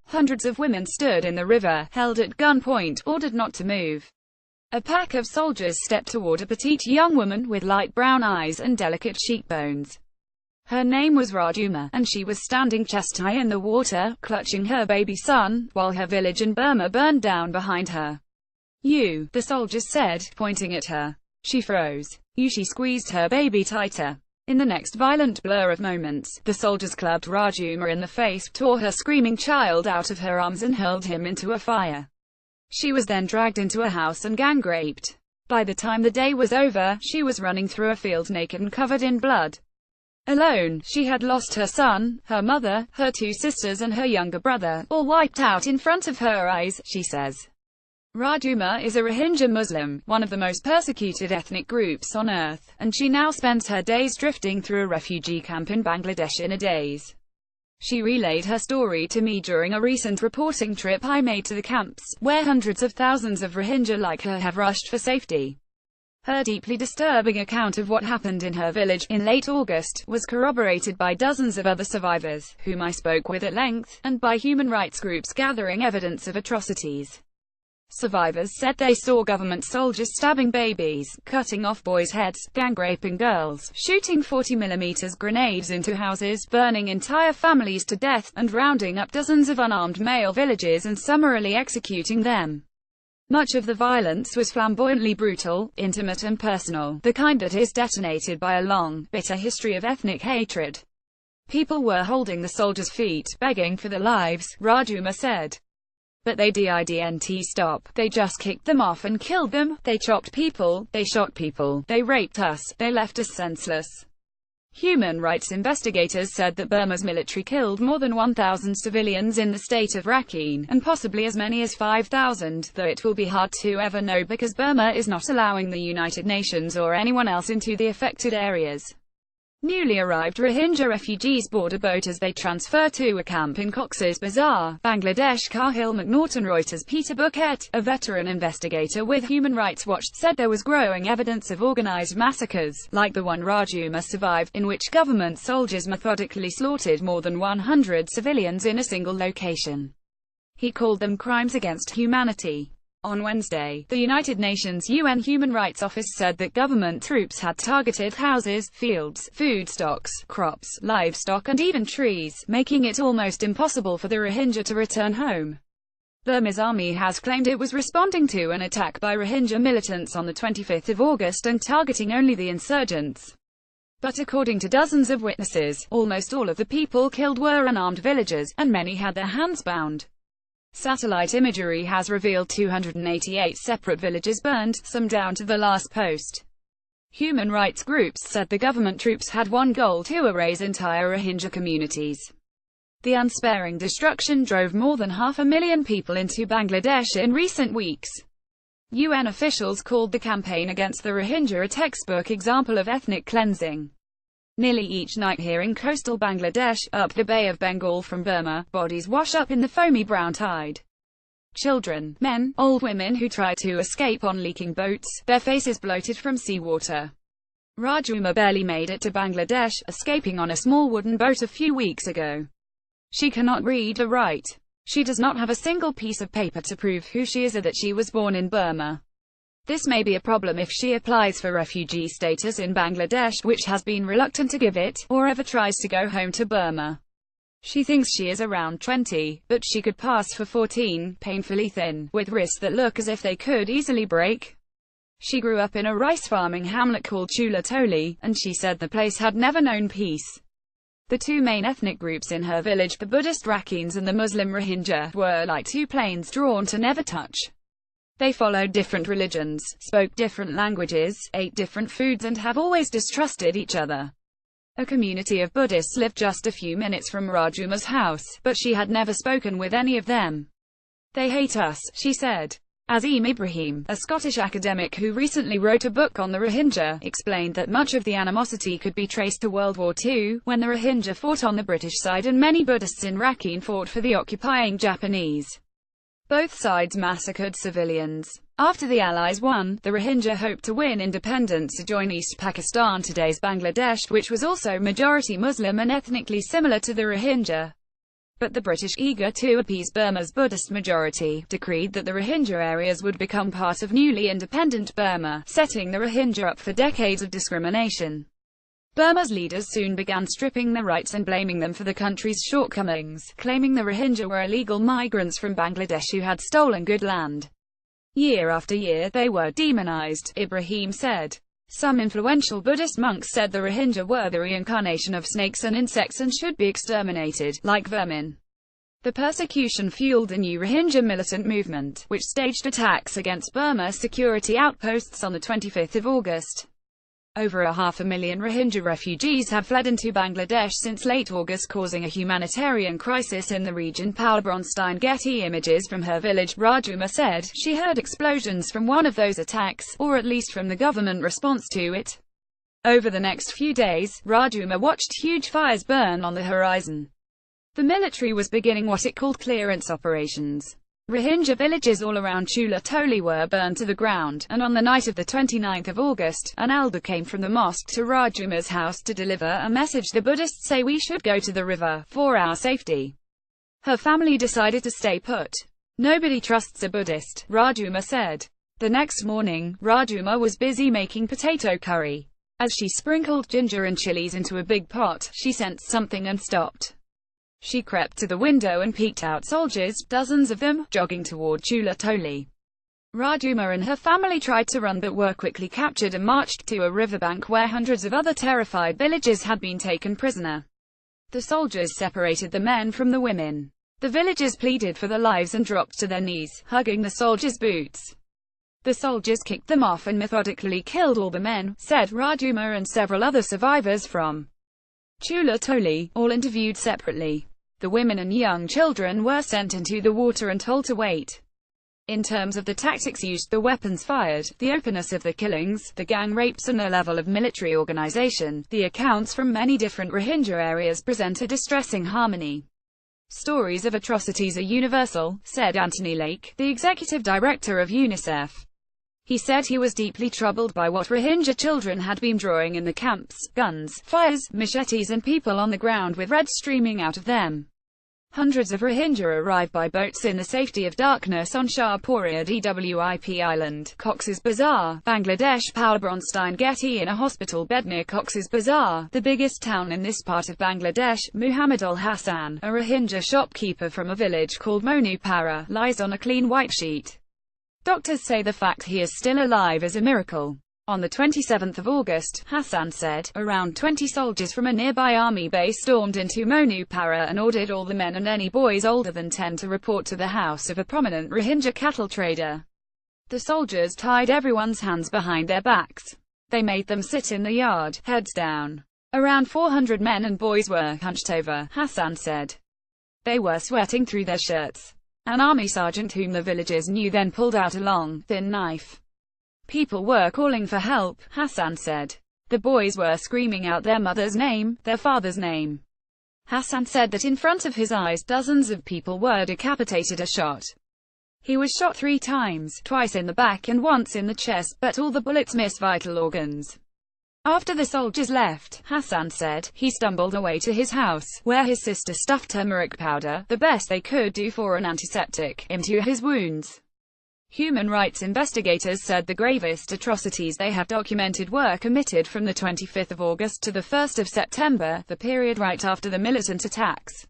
Hundreds of women stood in the river, held at gunpoint, ordered not to move. A pack of soldiers stepped toward a petite young woman with light brown eyes and delicate cheekbones. Her name was Rajuma, and she was standing chest-high in the water, clutching her baby son, while her village in Burma burned down behind her. "You," the soldiers said, pointing at her. She froze. She squeezed her baby tighter. In the next violent blur of moments, the soldiers clubbed Rajuma in the face, tore her screaming child out of her arms and hurled him into a fire. She was then dragged into a house and gang-raped. By the time the day was over, she was running through a field naked and covered in blood. Alone, she had lost her son, her mother, her 2 sisters and her younger brother, all wiped out in front of her eyes, she says. Rajuma is a Rohingya Muslim, one of the most persecuted ethnic groups on earth, and she now spends her days drifting through a refugee camp in Bangladesh in a daze. She relayed her story to me during a recent reporting trip I made to the camps, where hundreds of thousands of Rohingya like her have rushed for safety. Her deeply disturbing account of what happened in her village, in late August, was corroborated by dozens of other survivors, whom I spoke with at length, and by human rights groups gathering evidence of atrocities. Survivors said they saw government soldiers stabbing babies, cutting off boys' heads, gang-raping girls, shooting 40mm grenades into houses, burning entire families to death, and rounding up dozens of unarmed male villagers and summarily executing them. Much of the violence was flamboyantly brutal, intimate and personal, the kind that is detonated by a long, bitter history of ethnic hatred. People were holding the soldiers' feet, begging for their lives, Rajuma said. But they didn't stop. They just kicked them off and killed them. They chopped people, they shot people, they raped us, they left us senseless. Human rights investigators said that Burma's military killed more than 1,000 civilians in the state of Rakhine, and possibly as many as 5,000, though it will be hard to ever know because Burma is not allowing the United Nations or anyone else into the affected areas. Newly arrived Rohingya refugees board a boat as they transfer to a camp in Cox's Bazar, Bangladesh. Cahill McNaughton. Reuters. Peter Bucket, a veteran investigator with Human Rights Watch, said there was growing evidence of organized massacres, like the one Rajuma survived, in which government soldiers methodically slaughtered more than 100 civilians in a single location. He called them crimes against humanity. On Wednesday, the United Nations UN Human Rights Office said that government troops had targeted houses, fields, food stocks, crops, livestock and even trees, making it almost impossible for the Rohingya to return home. Burma's army has claimed it was responding to an attack by Rohingya militants on the 25th of August and targeting only the insurgents. But according to dozens of witnesses, almost all of the people killed were unarmed villagers, and many had their hands bound. Satellite imagery has revealed 288 separate villages burned, some down to the last post. Human rights groups said the government troops had one goal: to erase entire Rohingya communities. The unsparing destruction drove more than 500,000 people into Bangladesh in recent weeks. UN officials called the campaign against the Rohingya a textbook example of ethnic cleansing. Nearly each night here in coastal Bangladesh, up the Bay of Bengal from Burma, bodies wash up in the foamy brown tide. Children, men, old women who try to escape on leaking boats, their faces bloated from seawater. Rajuma barely made it to Bangladesh, escaping on a small wooden boat a few weeks ago. She cannot read or write. She does not have a single piece of paper to prove who she is or that she was born in Burma. This may be a problem if she applies for refugee status in Bangladesh, which has been reluctant to give it, or ever tries to go home to Burma. She thinks she is around 20, but she could pass for 14, painfully thin, with wrists that look as if they could easily break. She grew up in a rice-farming hamlet called Chulatoli, and she said the place had never known peace. The two main ethnic groups in her village, the Buddhist Rakhines and the Muslim Rohingya, were like two planes drawn to never touch. They followed different religions, spoke different languages, ate different foods and have always distrusted each other. A community of Buddhists lived just a few minutes from Rajuma's house, but she had never spoken with any of them. They hate us, she said. Azim Ibrahim, a Scottish academic who recently wrote a book on the Rohingya, explained that much of the animosity could be traced to World War II, when the Rohingya fought on the British side and many Buddhists in Rakhine fought for the occupying Japanese. Both sides massacred civilians. After the Allies won, the Rohingya hoped to win independence to join East Pakistan, today's Bangladesh, which was also majority Muslim and ethnically similar to the Rohingya. But the British, eager to appease Burma's Buddhist majority, decreed that the Rohingya areas would become part of newly independent Burma, setting the Rohingya up for decades of discrimination. Burma's leaders soon began stripping their rights and blaming them for the country's shortcomings, claiming the Rohingya were illegal migrants from Bangladesh who had stolen good land. Year after year they were demonized, Ibrahim said. Some influential Buddhist monks said the Rohingya were the reincarnation of snakes and insects and should be exterminated, like vermin. The persecution fueled a new Rohingya militant movement, which staged attacks against Burma security outposts on the 25th of August. Over 500,000 Rohingya refugees have fled into Bangladesh since late August, causing a humanitarian crisis in the region. Paula Bronstein-Getty images from her village, Rajuma, said she heard explosions from one of those attacks, or at least from the government response to it. Over the next few days, Rajuma watched huge fires burn on the horizon. The military was beginning what it called clearance operations. Rohingya villages all around Chula Toli were burned to the ground, and on the night of the 29th of August, an elder came from the mosque to Rajuma's house to deliver a message. The Buddhists say we should go to the river, for our safety. Her family decided to stay put. Nobody trusts a Buddhist, Rajuma said. The next morning, Rajuma was busy making potato curry. As she sprinkled ginger and chilies into a big pot, she sensed something and stopped. She crept to the window and peeked out soldiers, dozens of them, jogging toward Chula Toli. Rajuma and her family tried to run but were quickly captured and marched to a riverbank where hundreds of other terrified villagers had been taken prisoner. The soldiers separated the men from the women. The villagers pleaded for their lives and dropped to their knees, hugging the soldiers' boots. The soldiers kicked them off and methodically killed all the men, said Rajuma and several other survivors from Chula Toli, all interviewed separately. The women and young children were sent into the water and told to wait. In terms of the tactics used, the weapons fired, the openness of the killings, the gang rapes and the level of military organization, the accounts from many different Rohingya areas present a distressing harmony. Stories of atrocities are universal, said Anthony Lake, the executive director of UNICEF. He said he was deeply troubled by what Rohingya children had been drawing in the camps: guns, fires, machetes and people on the ground with red streaming out of them. Hundreds of Rohingya arrived by boats in the safety of darkness on Shahpura Dwip Island, Cox's Bazar, Bangladesh. Paula Bronstein-Getty in a hospital bed near Cox's Bazar, the biggest town in this part of Bangladesh. Muhammad al-Hassan, a Rohingya shopkeeper from a village called Monupara, lies on a clean white sheet. Doctors say the fact he is still alive is a miracle. On the 27th of August, Hassan said, around 20 soldiers from a nearby army base stormed into Monupara and ordered all the men and any boys older than 10 to report to the house of a prominent Rohingya cattle trader. The soldiers tied everyone's hands behind their backs. They made them sit in the yard, heads down. Around 400 men and boys were hunched over, Hassan said. They were sweating through their shirts. An army sergeant whom the villagers knew then pulled out a long, thin knife. People were calling for help, Hassan said. The boys were screaming out their mother's name, their father's name. Hassan said that in front of his eyes dozens of people were decapitated or shot. He was shot 3 times, twice in the back and once in the chest, but all the bullets missed vital organs. After the soldiers left, Hassan said, he stumbled away to his house, where his sister stuffed turmeric powder, the best they could do for an antiseptic, into his wounds. Human rights investigators said the gravest atrocities they have documented were committed from the 25th of August to the 1st of September, the period right after the militant attacks.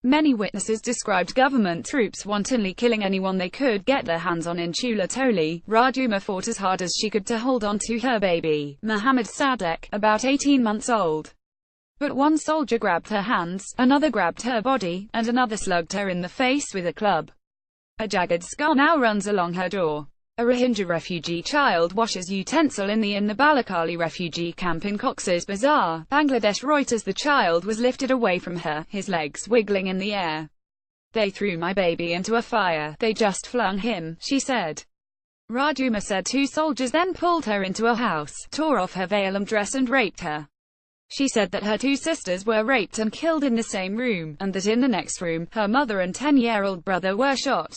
Many witnesses described government troops wantonly killing anyone they could get their hands on in Chula Toli. Rajuma fought as hard as she could to hold on to her baby, Muhammad Sadek, about 18 months old. But one soldier grabbed her hands, another grabbed her body, and another slugged her in the face with a club. A jagged scar now runs along her jaw. A Rohingya refugee child washes utensil in the Balakali refugee camp in Cox's Bazar, Bangladesh. Reuters. The child was lifted away from her, his legs wiggling in the air. They threw my baby into a fire. They just flung him, she said. Rajuma said 2 soldiers then pulled her into a house, tore off her veil and dress and raped her. She said that her 2 sisters were raped and killed in the same room, and that in the next room, her mother and 10-year-old brother were shot.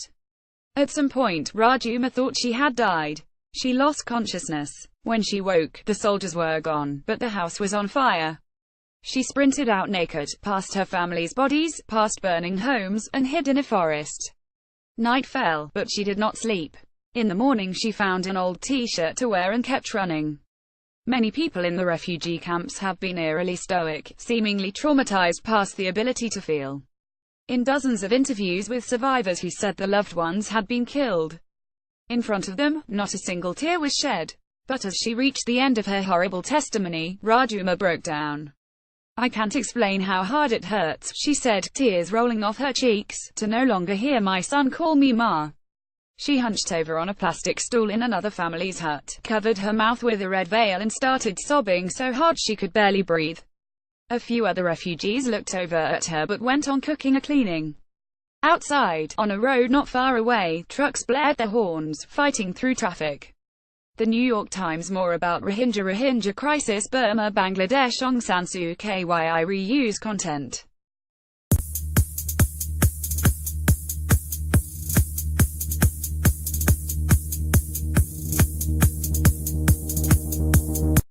At some point, Rajuma thought she had died. She lost consciousness. When she woke, the soldiers were gone, but the house was on fire. She sprinted out naked, past her family's bodies, past burning homes, and hid in a forest. Night fell, but she did not sleep. In the morning she found an old t-shirt to wear and kept running. Many people in the refugee camps have been eerily stoic, seemingly traumatized past the ability to feel. In dozens of interviews with survivors who said their loved ones had been killed in front of them, not a single tear was shed. But as she reached the end of her horrible testimony, Rajuma broke down. "I can't explain how hard it hurts," she said, tears rolling off her cheeks, "to no longer hear my son call me Ma." She hunched over on a plastic stool in another family's hut, covered her mouth with a red veil and started sobbing so hard she could barely breathe. A few other refugees looked over at her but went on cooking or cleaning. Outside, on a road not far away, trucks blared their horns, fighting through traffic. The New York Times. More about Rohingya crisis, Burma, Bangladesh, Aung San Suu Kyi reuse content.